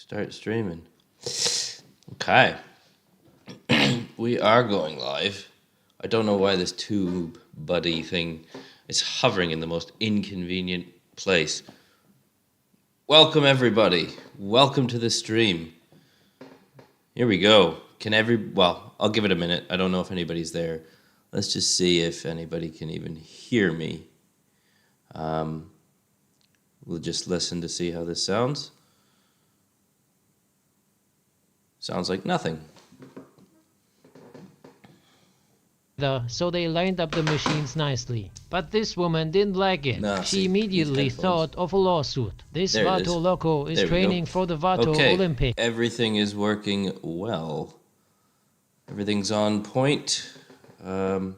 Start streaming. Okay. We are going live. I don't know why this tube buddy thing is hovering in the most inconvenient place. Welcome, everybody. Welcome to the stream. Here we go. Well, I'll give it a minute. I don't know if anybody's there. Let's just see if anybody can even hear me. We'll just listen to see how this sounds. Sounds like nothing. So they lined up the machines nicely. But this woman didn't like it. She immediately thought of a lawsuit. This Vato Loco is training for the Vato Olympics. Everything is working well. Everything's on point. Apparently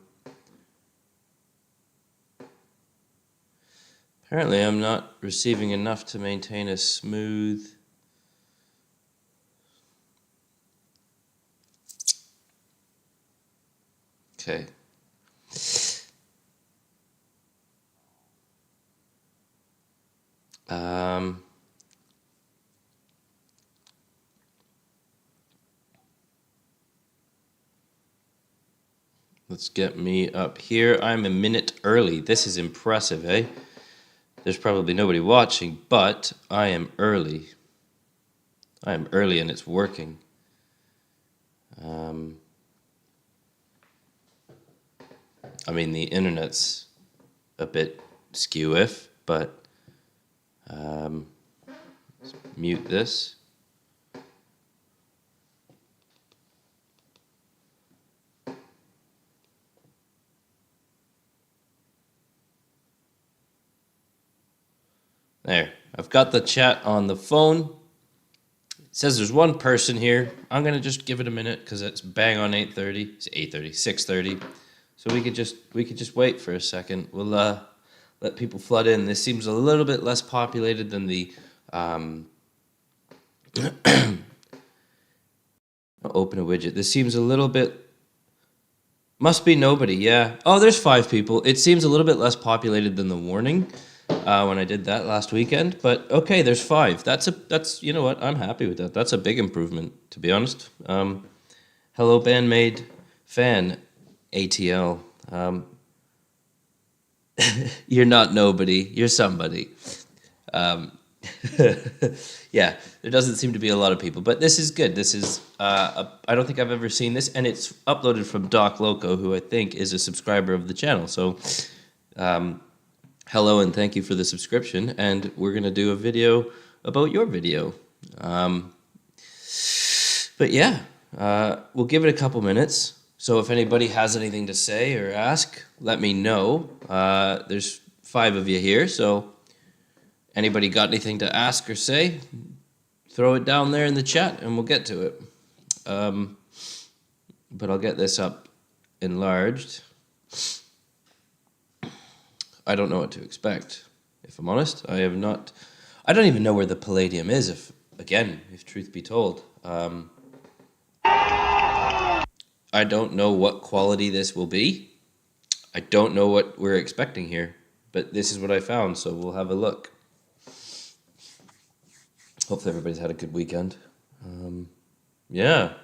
I'm not receiving enough to maintain a smooth... Okay. Let's get me up here. I'm a minute early. This is impressive, eh? There's probably nobody watching, but I am early. I am early and it's working. I mean, the internet's a bit skew-if, but let's mute this. There, I've got the chat on the phone. It says there's one person here. I'm gonna just give it a minute because it's bang on 8:30. It's 8:30, 6:30. So we could just wait for a second. We'll let people flood in. This seems a little bit less populated than the open a widget. This seems a little bit. Must be nobody. Yeah. Oh, there's 5 people. It seems a little bit less populated than the warning when I did that last weekend. But okay, there's 5. That's you know what? I'm happy with that. That's a big improvement, to be honest. Hello, Band MAID fan. ATL. You're not nobody. You're somebody. Yeah, there doesn't seem to be a lot of people, but this is good. This is, I don't think I've ever seen this, and it's uploaded from Doc Loco, who I think is a subscriber of the channel. So, hello and thank you for the subscription, and we're going to do a video about your video. But yeah, we'll give it a couple minutes. So if anybody has anything to say or ask, let me know. There's 5 of you here, so anybody got anything to ask or say, throw it down there in the chat and we'll get to it. But I'll get this up enlarged. I don't know what to expect, if I'm honest. I don't even know where the Palladium is, if truth be told. I don't know what quality this will be. I don't know what we're expecting here, but this is what I found, so we'll have a look. Hopefully everybody's had a good weekend. Yeah.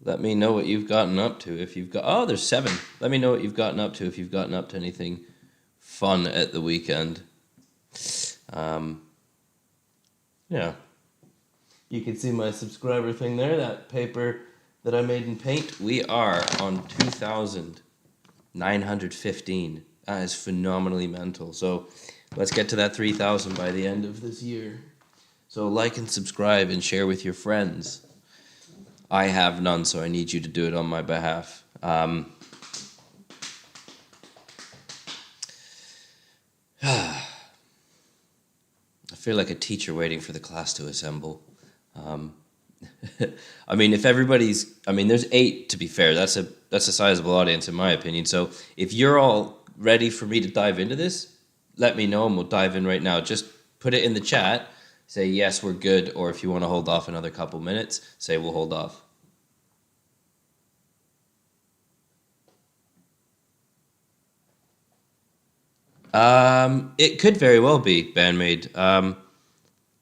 Let me know what you've gotten up to. If you've got, oh, there's 7. Let me know what you've gotten up to if you've gotten up to anything fun at the weekend. Yeah. You can see my subscriber thing there, that paper that I made in paint. We are on 2,915. That is phenomenally mental. So let's get to that 3,000 by the end of this year. So like and subscribe and share with your friends. I have none, so I need you to do it on my behalf. I feel like a teacher waiting for the class to assemble. I mean, if everybody's, there's 8 to be fair. That's a sizable audience in my opinion. So if you're all ready for me to dive into this, let me know and we'll dive in right now. Just put it in the chat. Say yes, we're good, or if you want to hold off another couple minutes, say we'll hold off. It could very well be BAND MAID.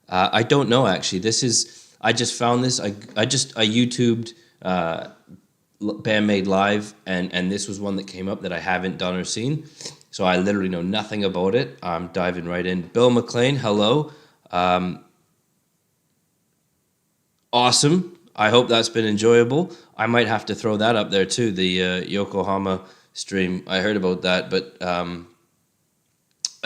I don't know, actually. I just found this. I YouTubed Band Maid Live, and this was one that came up that I haven't done or seen. So I literally know nothing about it. I'm diving right in. Bill McLean, hello. Awesome. I hope that's been enjoyable. I might have to throw that up there too, the Yokohama stream. I heard about that, but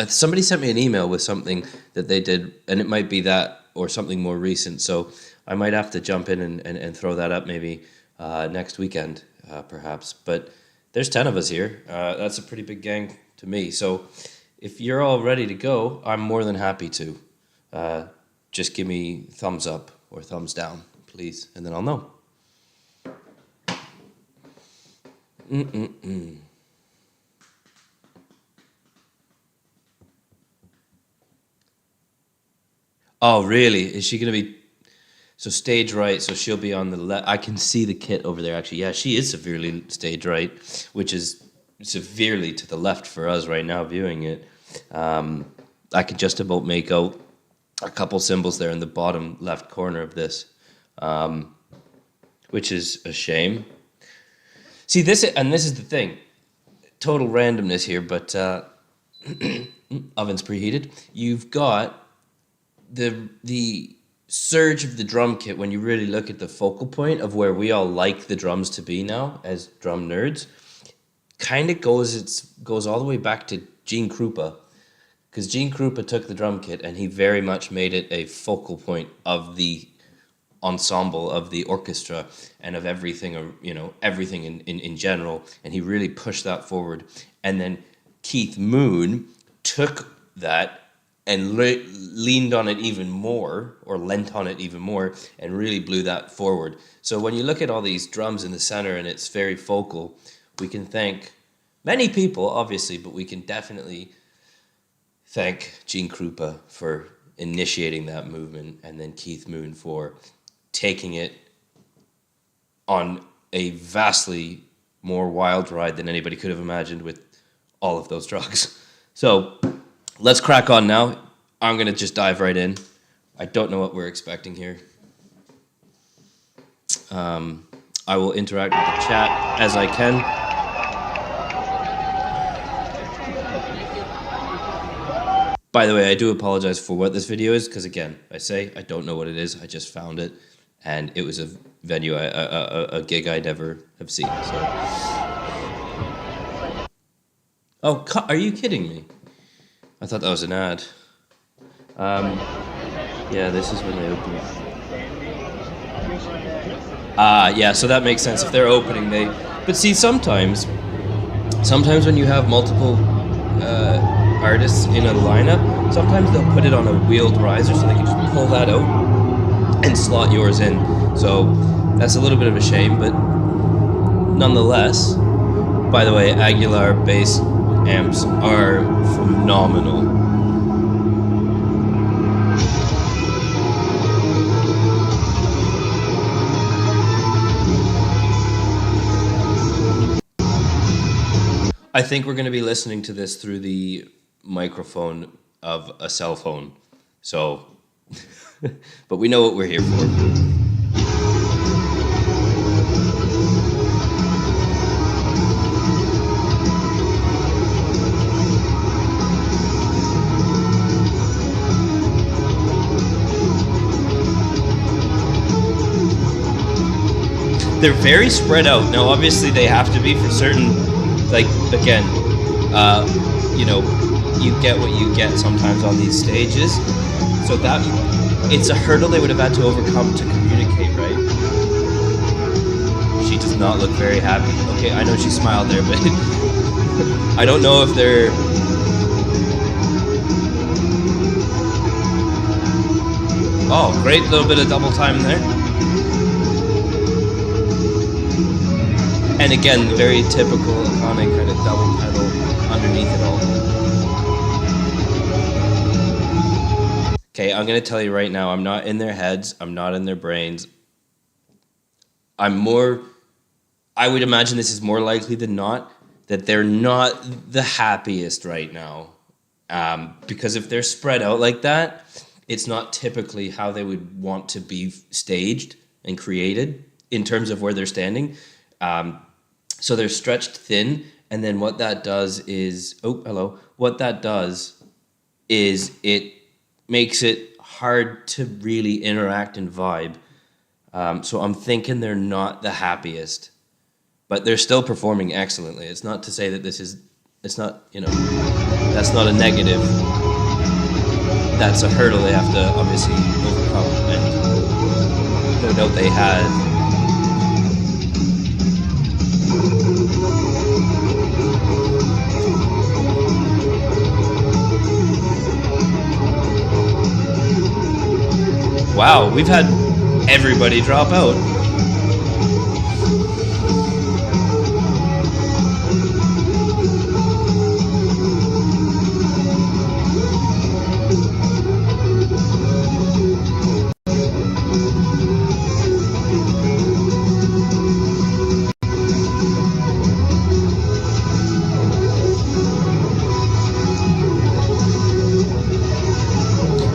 somebody sent me an email with something that they did, and it might be that or something more recent. So I might have to jump in and throw that up maybe next weekend, perhaps. But there's 10 of us here. That's a pretty big gang to me. So if you're all ready to go, I'm more than happy to. Just give me thumbs up or thumbs down, please, and then I'll know. Oh, really? Is she going to be... So stage right, so she'll be on the left. I can see the kit over there, actually. Yeah, she is severely stage right, which is severely to the left for us right now viewing it. I could just about make out a couple symbols there in the bottom left corner of this, which is a shame. See, this is the thing. Total randomness here, but oven's preheated. You've got the surge of the drum kit when you really look at the focal point of where we all like the drums to be now as drum nerds. Kind of goes all the way back to Gene Krupa, because Gene Krupa took the drum kit and he very much made it a focal point of the ensemble, of the orchestra, and of everything, everything in general, and he really pushed that forward. And then Keith Moon took that and leaned on it even more, or leant on it even more, and really blew that forward. So when you look at all these drums in the center and it's very focal, we can thank many people, obviously, but we can definitely thank Gene Krupa for initiating that movement, and then Keith Moon for taking it on a vastly more wild ride than anybody could have imagined with all of those drugs. So let's crack on now. I'm going to just dive right in. I don't know what we're expecting here. I will interact with the chat as I can. By the way, I do apologize for what this video is, because again, I don't know what it is. I just found it, and it was a venue, a gig I never have seen. So, oh, are you kidding me? I thought that was an ad. Yeah, this is when they open. Yeah, so that makes sense. If they're opening, But see, sometimes when you have multiple artists in a lineup, sometimes they'll put it on a wheeled riser so they can just pull that out and slot yours in. So that's a little bit of a shame, but nonetheless. By the way, Aguilar bass amps are phenomenal. I think we're going to be listening to this through the microphone of a cell phone. So, but we know what we're here for. They're very spread out. Now, obviously, they have to be for certain, like, again, you get what you get sometimes on these stages. So that, it's a hurdle they would have had to overcome to communicate, right? She does not look very happy. Okay, I know she smiled there, but I don't know if they're... Oh, great little bit of double time there. And again, very typical, iconic kind of double pedal underneath it all. Okay, I'm going to tell you right now, I'm not in their heads, I'm not in their brains. I would imagine this is more likely than not, that they're not the happiest right now. Because if they're spread out like that, it's not typically how they would want to be staged and created in terms of where they're standing. So they're stretched thin, and then what that does is, what that does is it makes it hard to really interact and vibe. So I'm thinking they're not the happiest, but they're still performing excellently. It's not to say that it's not, that's not a negative. That's a hurdle they have to obviously overcome, and no doubt they have. Wow, we've had everybody drop out.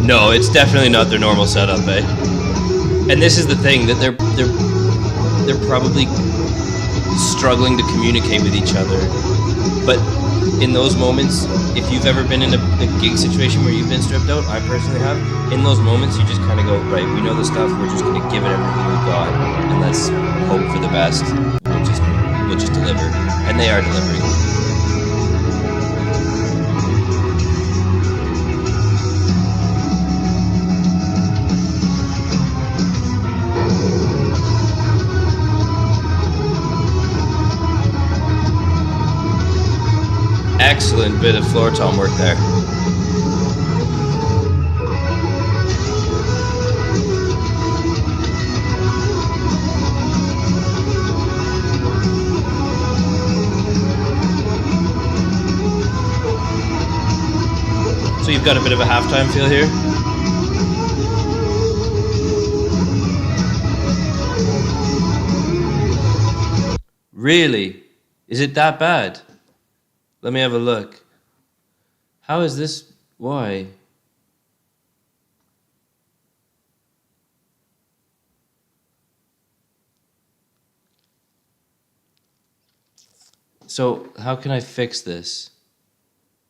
No, it's definitely not their normal setup, eh? And this is the thing, that they're probably struggling to communicate with each other. But in those moments, if you've ever been in a gig situation where you've been stripped out, I personally have, in those moments you just kind of go, right, we know the stuff, we're just going to give it everything we've got, and let's hope for the best. We'll just deliver. And they are delivering. Excellent bit of floor tom work there. So you've got a bit of a halftime feel here? Really? Is it that bad? Let me have a look. How is this? Why? So, how can I fix this?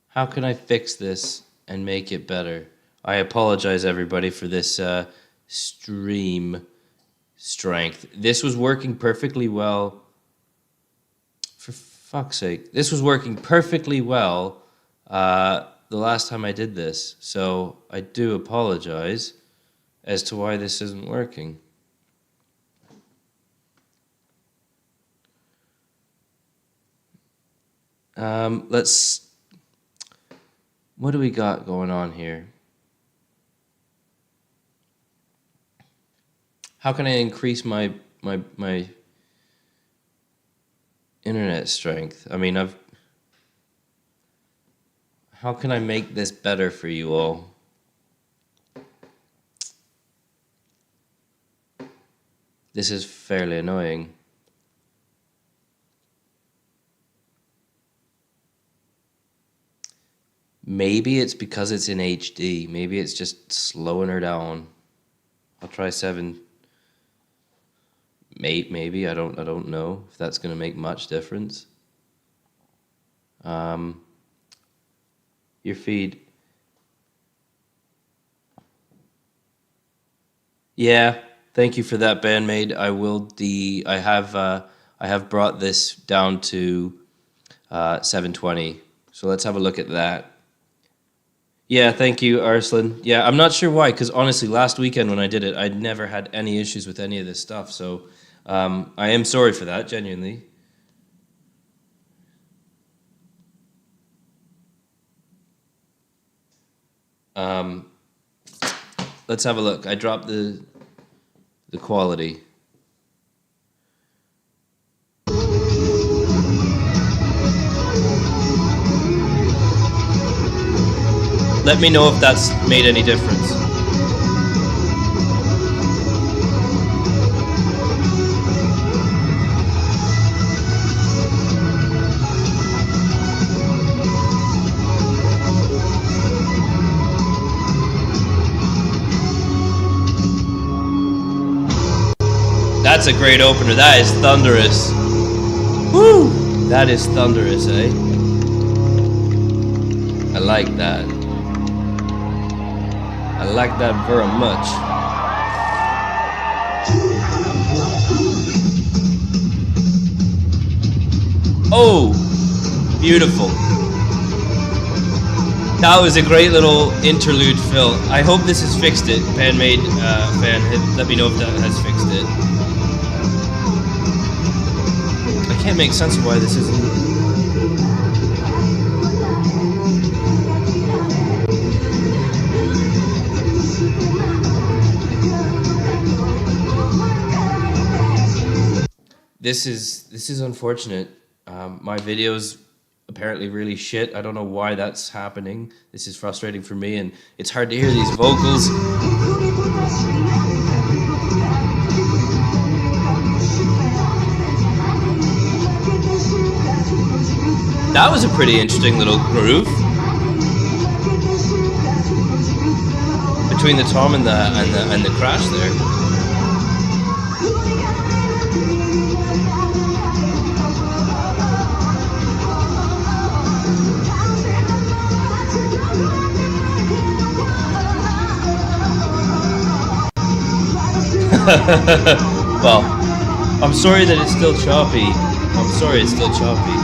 How can I fix this and make it better? I apologize, everybody, for this stream strength. This was working perfectly well. For fuck's sake. This was working perfectly well the last time I did this. So I do apologize as to why this isn't working. What do we got going on here? How can I increase my internet strength? I mean, how can I make this better for you all? This is fairly annoying. Maybe it's because it's in HD. Maybe it's just slowing her down. I'll try 7. Maybe I don't know if that's going to make much difference. Your feed. Yeah, thank you for that, Band Maid. I have brought this down to 720. So let's have a look at that. Yeah, thank you, Arslan. Yeah, I'm not sure why, because honestly, last weekend when I did it, I'd never had any issues with any of this stuff. So I am sorry for that, genuinely. Let's have a look. I dropped the quality. Let me know if that's made any difference. that's a great opener. That is thunderous. Woo! That is thunderous, eh? I like that. I like that very much. Oh! Beautiful. That was a great little interlude, Phil. I hope this has fixed it. Band Maid fan, let me know if that has fixed it. I can't make sense of why this isn't. This is unfortunate. My videos apparently really shit. I don't know why that's happening. This is frustrating for me, and it's hard to hear these vocals. That was a pretty interesting little groove between the tom and the crash there. Well, I'm sorry that it's still choppy. I'm sorry it's still choppy.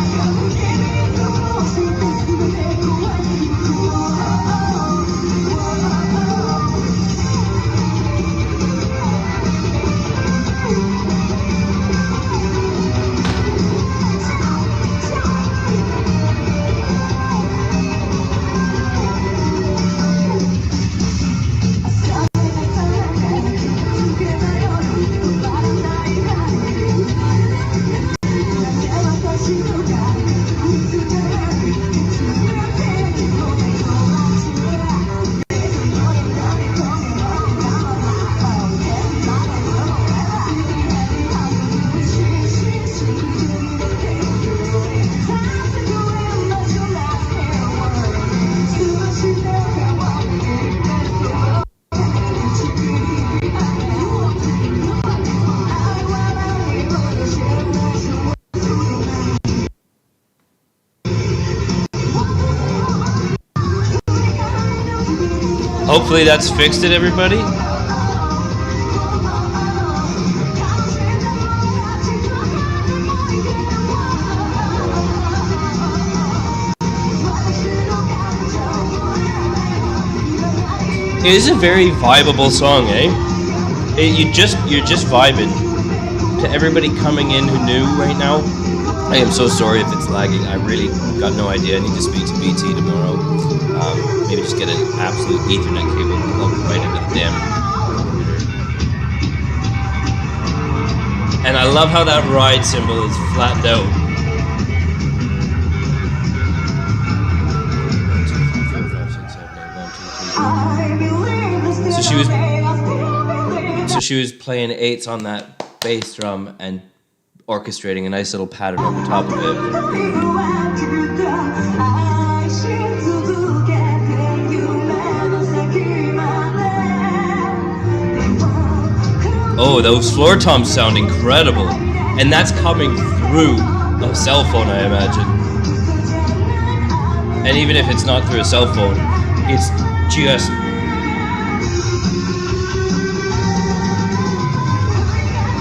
Hopefully that's fixed it, everybody. It is a very vibable song, eh? You're just vibing. To everybody coming in who knew right now, I am so sorry if it's lagging. I really got no idea. I need to speak to BT tomorrow. Maybe just get an absolute Ethernet cable plugged right into the damn computer. And I love how that ride symbol is flattened out. 1, 2, 3, 4, 5, 6, 7, 8, 1, 2, 3. So she was playing eights on that bass drum and orchestrating a nice little pattern over top of it. Oh, those floor toms sound incredible. And that's coming through a cell phone, I imagine. And even if it's not through a cell phone, it's just...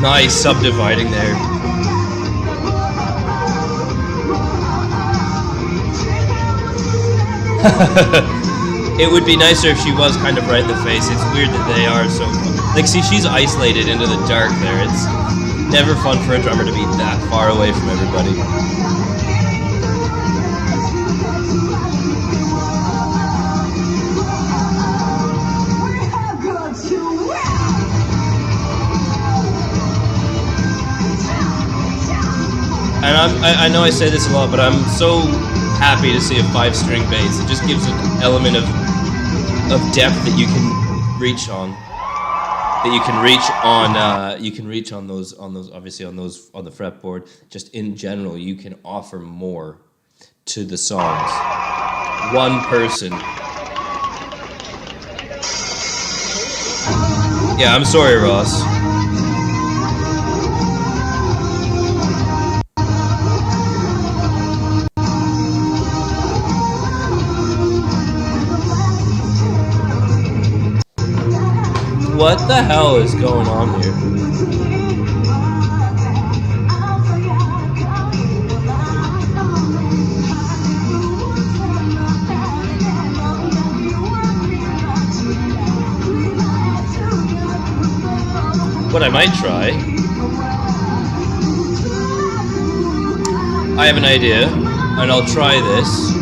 nice subdividing there. It would be nicer if she was kind of right in the face. It's weird that they are so... Like, see, she's isolated into the dark there. It's never fun for a drummer to be that far away from everybody. And I know I say this a lot, but I'm so happy to see a 5-string bass. It just gives an element of depth that you can reach on. That you can reach on those obviously on the fretboard. Just in general, you can offer more to the songs. One person. Yeah, I'm sorry, Ross. What the hell is going on here? What I might try, I have an idea, and I'll try this.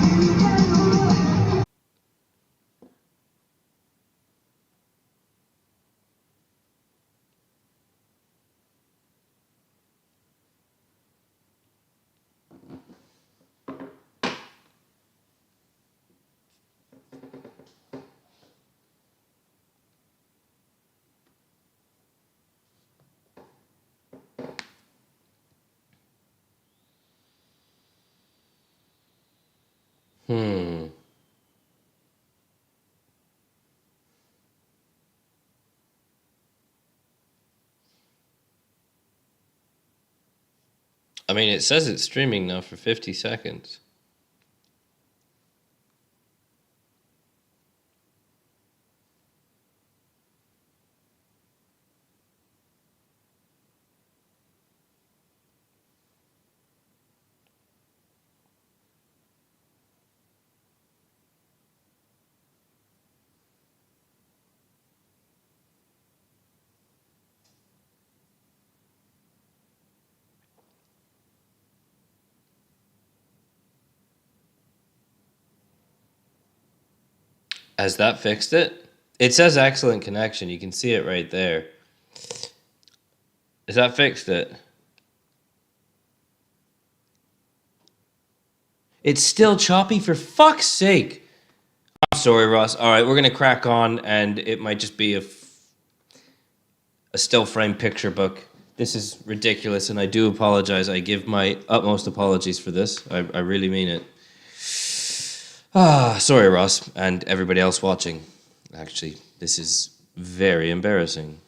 I mean, it says it's streaming now for 50 seconds. Has that fixed it? It says excellent connection. You can see it right there. Has that fixed it? It's still choppy, for fuck's sake. I'm sorry, Ross. All right, we're going to crack on, and it might just be a still frame picture book. This is ridiculous, and I do apologize. I give my utmost apologies for this. I really mean it. Sorry, Ross, and everybody else watching. Actually, this is very embarrassing.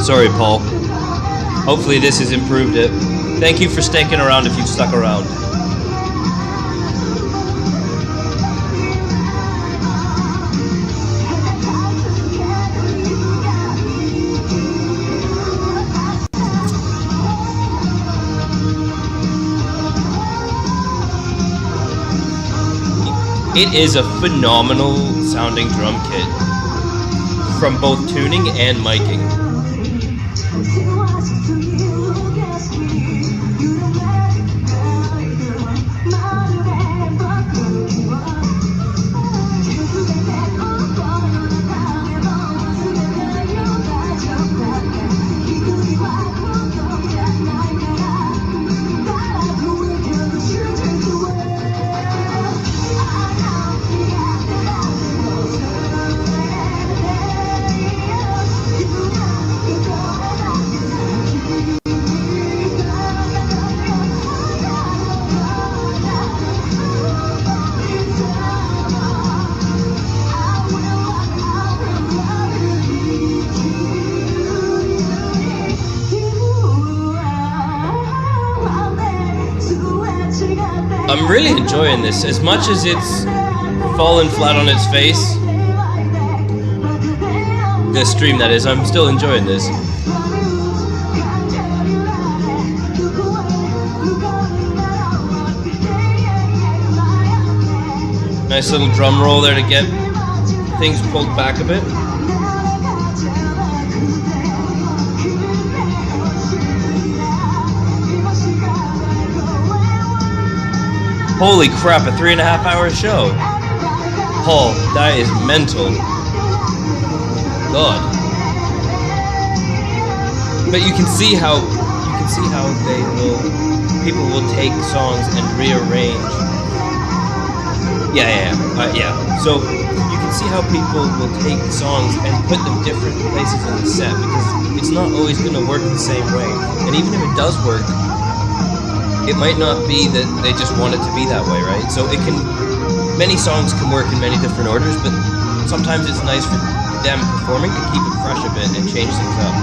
Sorry, Paul. Hopefully this has improved it. Thank you for sticking around if you've stuck around. It is a phenomenal sounding drum kit from both tuning and miking. I'm really enjoying this. As much as it's fallen flat on its face, the stream that is, I'm still enjoying this. Nice little drum roll there to get things pulled back a bit. Holy crap, a 3.5 hour show. Paul, that is mental. God. But you can see how people will take songs and rearrange. Yeah. So you can see how people will take songs and put them different places in the set, because it's not always going to work the same way. And even if it does work, it might not be that they just want it to be that way, right? So many songs can work in many different orders, but sometimes it's nice for them performing to keep it fresh a bit and change things up.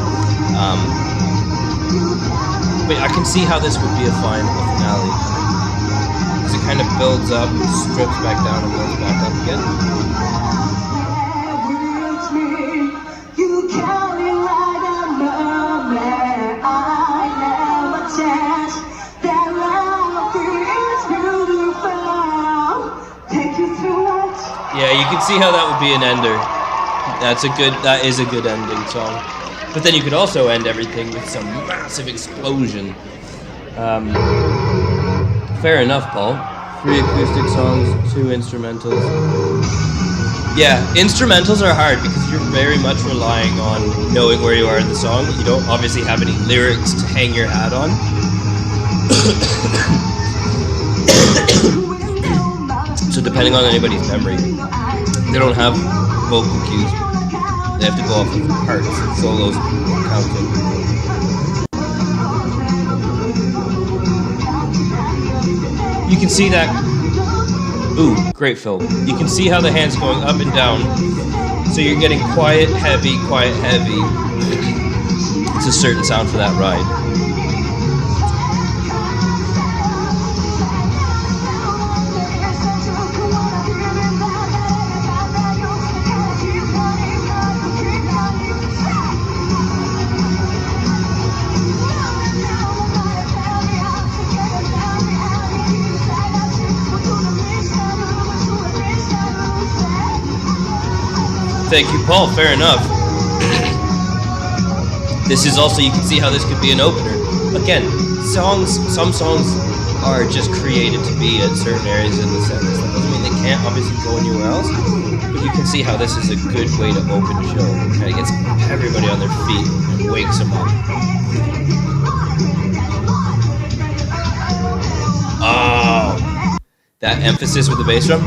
But I can see how this would be a fine finale. Because it kind of builds up, strips back down, and builds back up again. Yeah, you can see how that would be an ender. That is a good ending song. But then you could also end everything with some massive explosion. Fair enough, Paul. 3 acoustic songs, 2 instrumentals. Yeah, instrumentals are hard because you're very much relying on knowing where you are in the song. You don't obviously have any lyrics to hang your hat on. So depending on anybody's memory, they don't have vocal cues. They have to go off of parts, solos, counting. You can see that. Ooh, great fill. You can see how the hand's going up and down. So you're getting quiet, heavy, quiet, heavy. It's a certain sound for that ride. Thank you, Paul. Fair enough. This is also, you can see how this could be an opener. Again, some songs are just created to be at certain areas in the set list. That doesn't mean they can't obviously go anywhere else, but you can see how this is a good way to open a show. It kind of gets everybody on their feet and wakes them up. Oh, that emphasis with the bass drum.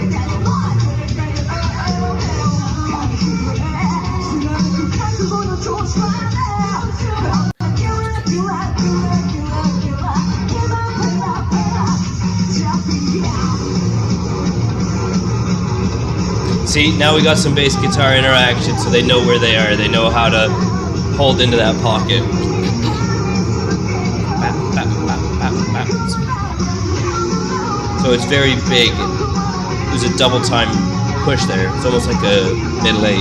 See, now we got some bass guitar interaction, so they know where they are. They know how to hold into that pocket. So it's very big. There's a double time push there. It's almost like a middle 8.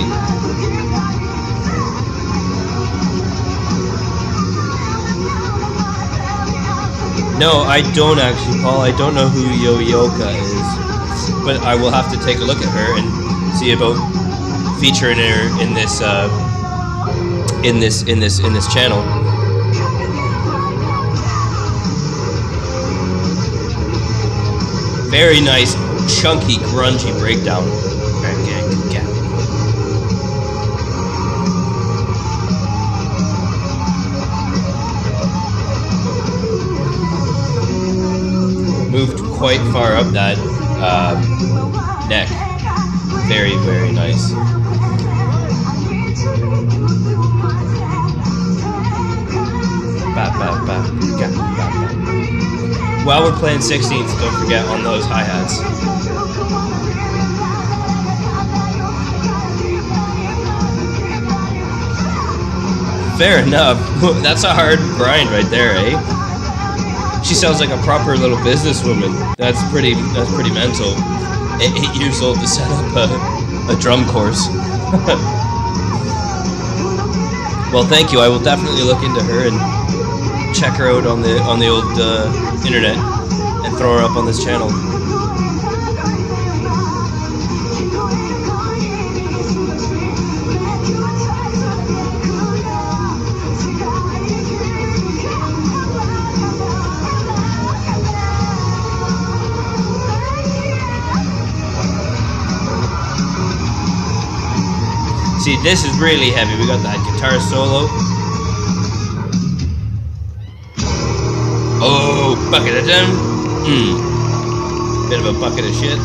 No, I don't actually, Paul. I don't know who Yo-Yoka is, but I will have to take a look at her and see about featuring her in this channel. Very nice, chunky, grungy breakdown. Moved quite far up that neck. Very, very nice. While we're playing 16ths, don't forget on those hi-hats. Fair enough. That's a hard grind right there, eh? She sounds like a proper little businesswoman. That's pretty mental. At 8 years old to set up a drum course. Well, thank you. I will definitely look into her and check her out on the old internet and throw her up on this channel. See, this is really heavy. We got that guitar solo. Oh, bucket of them. Bit of a bucket of shit.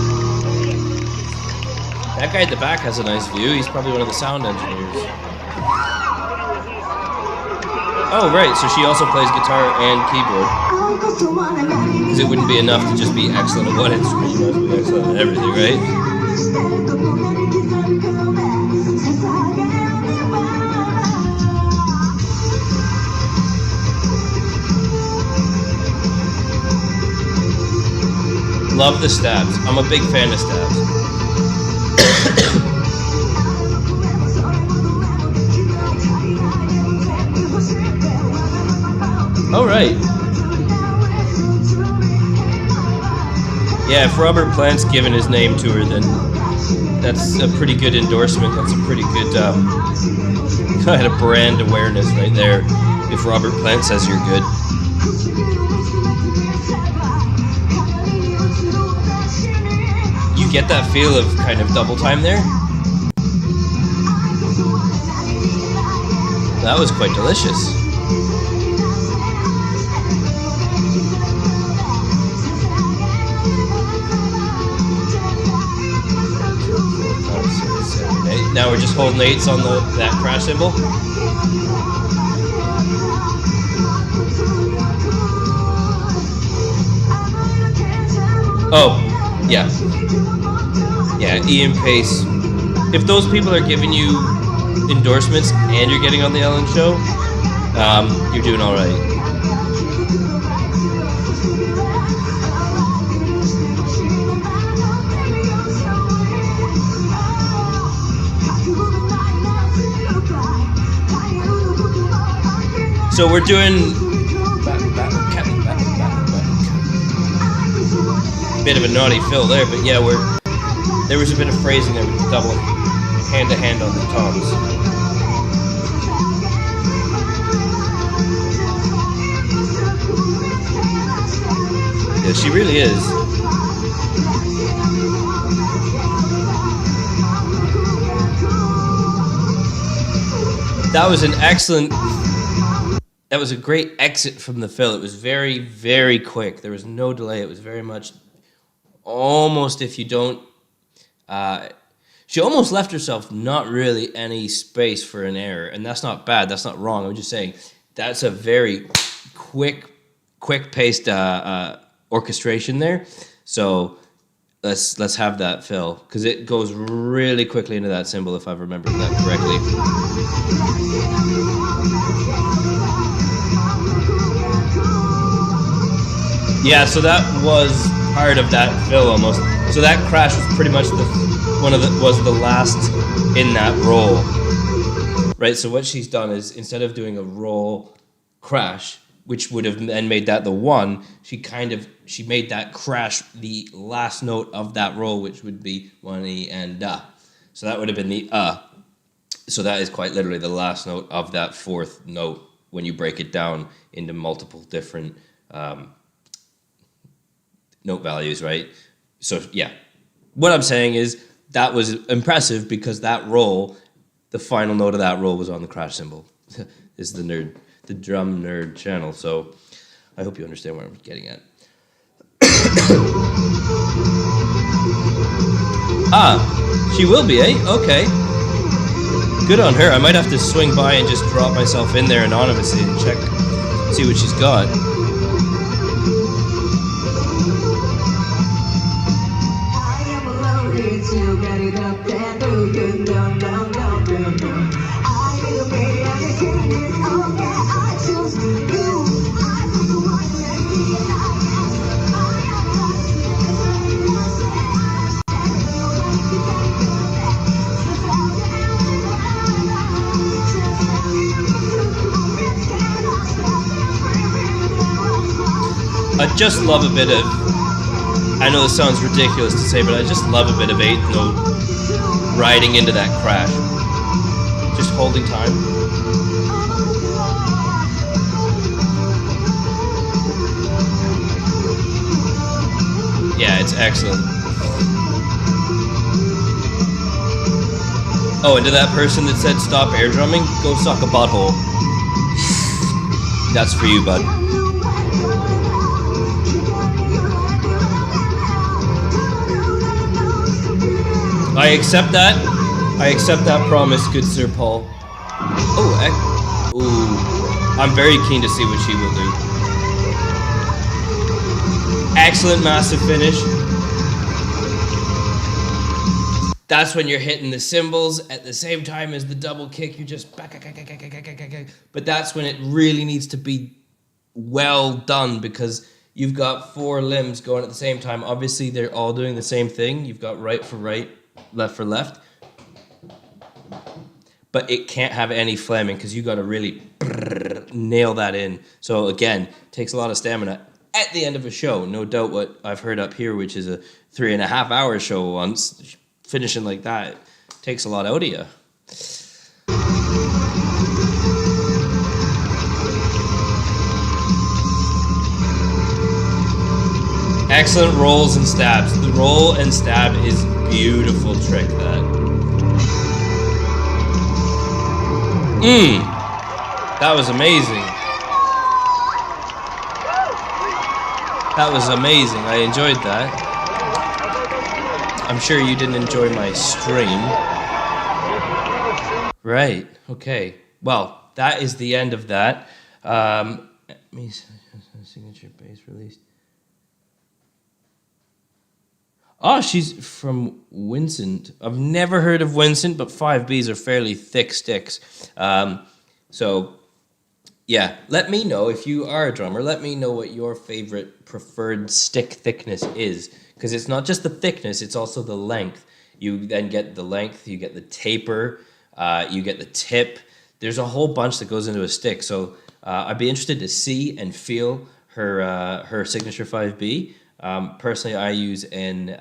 That guy at the back has a nice view. He's probably one of the sound engineers. Oh, right. So she also plays guitar and keyboard. Because it wouldn't be enough to just be excellent at one instrument. You must be excellent at everything, right? love the stabs. I'm a big fan of stabs. All right. Yeah, if Robert Plant's given his name to her, then that's a pretty good endorsement. That's a pretty good kind of brand awareness right there. If Robert Plant says you're good. You get that feel of kind of double time there. That was quite delicious. Now we're just holding 8s on that crash cymbal. Oh, yeah. Yeah, Ian Pace. If those people are giving you endorsements and you're getting on the Ellen Show, you're doing all right. So we're doing bit of a naughty fill there, but yeah, there was a bit of phrasing there with the double hand to hand on the toms. Yeah, she really is. That was an excellent. That was a great exit from the fill. It was very, very quick. There was no delay. It was very much almost if you don't... she almost left herself not really any space for an error. And that's not bad. That's not wrong. I'm just saying that's a very quick-paced orchestration there. So let's have that fill. Because it goes really quickly into that cymbal if I've remembered that correctly. Yeah, so that was part of that fill almost. So that crash was pretty much was the last in that roll, right? So what she's done is instead of doing a roll crash, which would have then made that the 1, she made that crash the last note of that roll, which would be 1 E and da. So that would have been the So that is quite literally the last note of that 4th note when you break it down into multiple different note values, right? So yeah, what I'm saying is that was impressive because that roll, the final note of that roll was on the crash cymbal. Is the drum nerd channel. So I hope you understand what I'm getting at. She will be, eh? Okay. Good on her. I might have to swing by and just drop myself in there anonymously and see what she's got. I just love a bit of, I know this sounds ridiculous to say, but I just love a bit of 8th note riding into that crash. Just holding time. Yeah, it's excellent. Oh, and to that person that said stop air drumming, go suck a butthole. That's for you, bud. I accept that. I accept that promise, good Sir Paul. Ooh, I'm very keen to see what she will do. Excellent massive finish. That's when you're hitting the cymbals at the same time as the double kick. You're just... But that's when it really needs to be well done because you've got 4 limbs going at the same time. Obviously, they're all doing the same thing. You've got right for right, left for left. But it can't have any flamming because you got to really nail that in. So again, takes a lot of stamina at the end of a show. No doubt what I've heard up here, which is a 3.5 hour show once, finishing like that takes a lot out of you. Excellent rolls and stabs. The roll and stab is beautiful trick, that. That was amazing. That was amazing. I enjoyed that. I'm sure you didn't enjoy my stream. Right. Okay. Well, that is the end of that. Signature bass released. Oh, she's from Vincent. I've never heard of Vincent, but 5Bs are fairly thick sticks. So, yeah, let me know if you are a drummer. Let me know what your favorite preferred stick thickness is. Because it's not just the thickness, it's also the length. You then get the length, you get the taper, you get the tip. There's a whole bunch that goes into a stick. So I'd be interested to see and feel her signature 5B. Personally, I use an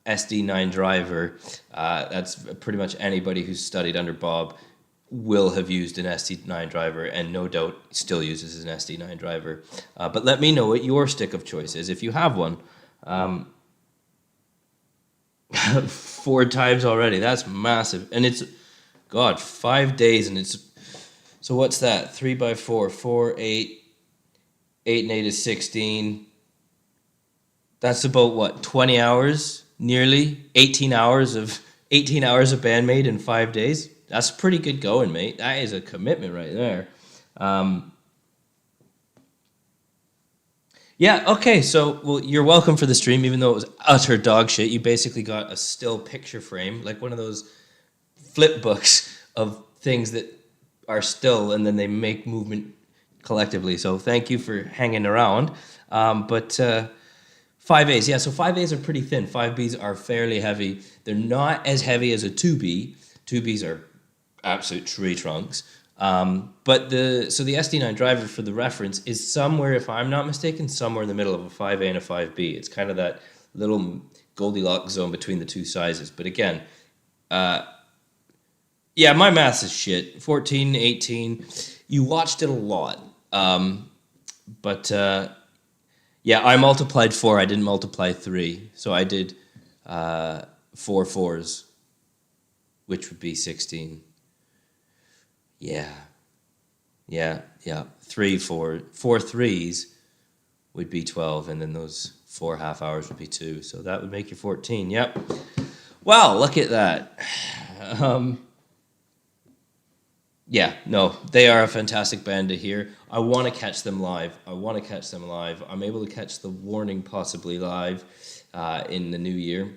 SD9 driver. That's pretty much anybody who's studied under Bob will have used an SD9 driver, and no doubt still uses an SD9 driver. But let me know what your stick of choice is, if you have one. 4 times already. That's massive. And it's, God, 5 days, and it's, so what's that? 3x4, 4, 8, 8 and 8 is 16. That's about what, 20 hours, nearly 18 hours of Band Maid in 5 days. That's pretty good going, mate. That is a commitment right there. Yeah, okay, so, well, you're welcome for the stream, even though it was utter dog shit. You basically got a still picture frame, like one of those flip books of things that are still, and then they make movement collectively. So thank you for hanging around. 5As, yeah, so 5As are pretty thin. 5Bs are fairly heavy. They're not as heavy as a 2B. 2Bs are absolute tree trunks. But the SD9 driver, for the reference, is somewhere, if I'm not mistaken, somewhere in the middle of a 5A and a 5B. It's kind of that little Goldilocks zone between the two sizes. But again, yeah, my math is shit. 14, 18. You watched it a lot. Yeah, I multiplied 4. I didn't multiply 3. So I did 4 4s, which would be 16. Yeah. 3 4 3s would be 12, and then those 4 half hours would be 2. So that would make you 14. Yep. Well, look at that. Yeah, no, they are a fantastic band to hear. I want to catch them live. I'm able to catch The Warning possibly live in the new year,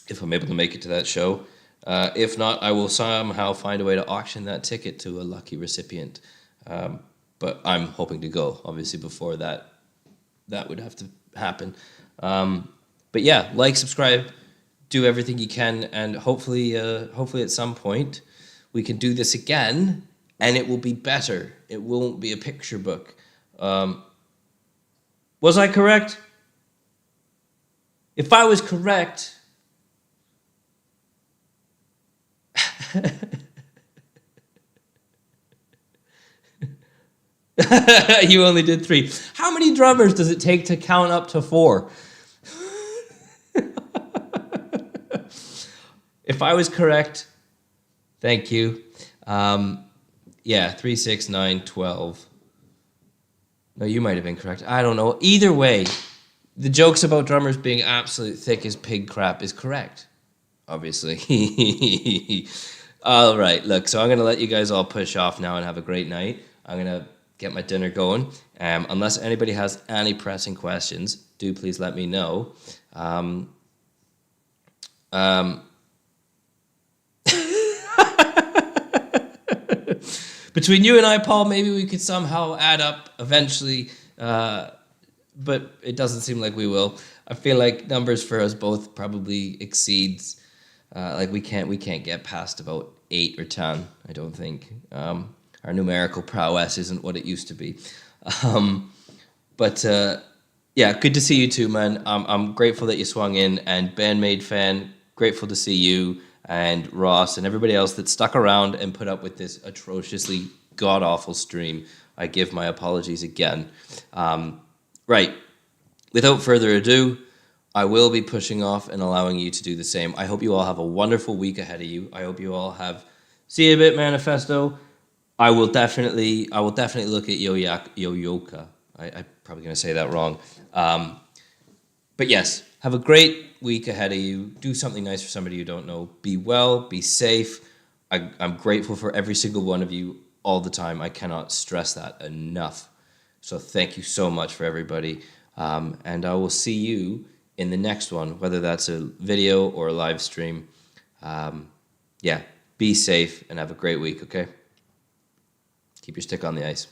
if I'm able to make it to that show. If not, I will somehow find a way to auction that ticket to a lucky recipient. But I'm hoping to go, obviously, before that would have to happen. But yeah, like, subscribe, do everything you can, and hopefully at some point we can do this again, and it will be better. It won't be a picture book. Was I correct? If I was correct... You only did 3. How many drummers does it take to count up to 4? If I was correct... Thank you. Yeah, 3, 6, 9, 12. No, you might have been correct. I don't know. Either way, the jokes about drummers being absolute thick as pig crap is correct, obviously. All right, look, so I'm going to let you guys all push off now and have a great night. I'm going to get my dinner going. Unless anybody has any pressing questions, do please let me know. Between you and I, Paul, maybe we could somehow add up eventually but it doesn't seem like we will. I feel like numbers for us both probably exceeds. Like we can't get past about 8 or 10. I don't think our numerical prowess isn't what it used to be. But yeah, good to see you too, man. I'm grateful that you swung in, and Bandmaid fan, grateful to see you and Ross and everybody else that stuck around and put up with this atrociously god-awful stream. I give my apologies again. Right, without further ado, I will be pushing off and allowing you to do the same. I hope you all have a wonderful week ahead of you. I hope you all have... See you a bit, Manifesto. I will definitely look at Yo-Yoka. I'm probably going to say that wrong. But yes, have a great week ahead of you. Do something nice for somebody you don't know. Be well, be safe. I'm grateful for every single one of you all the time. I cannot stress that enough. So thank you so much for everybody. And I will see you in the next one, whether that's a video or a live stream. Yeah, be safe and have a great week, okay? Keep your stick on the ice.